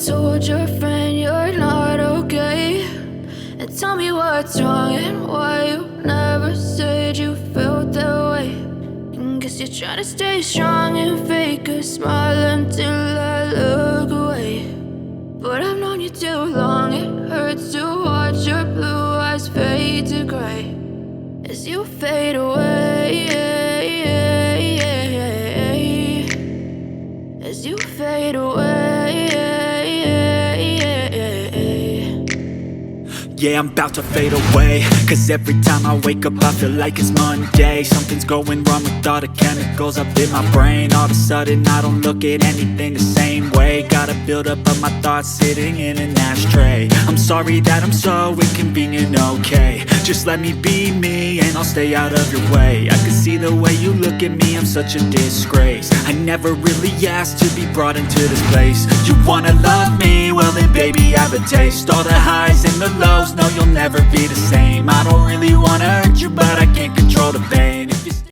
told your friend you're not okay? And tell me what's wrong and why you never said you felt that way. And guess you're trying to stay strong and fake a smile until I look away. But I've known you too long, it hurts to watch your blue eyes fade to gray as you fade away, as you fade away. Yeah, I'm about to fade away, cause every time I wake up I feel like it's Monday. Something's going wrong with all the chemicals up in my brain. All of a sudden I don't look at anything the same way. Got a buildup of my thoughts sitting in an ashtray. I'm sorry that I'm so inconvenient, okay? Just let me be me and I'll stay out of your way. I can see the way you look at me, I'm such a disgrace. I never really asked to be brought into this place. You wanna love me? Well then baby, have a taste. All the highs and the lows, no, you'll never be the same. I don't really want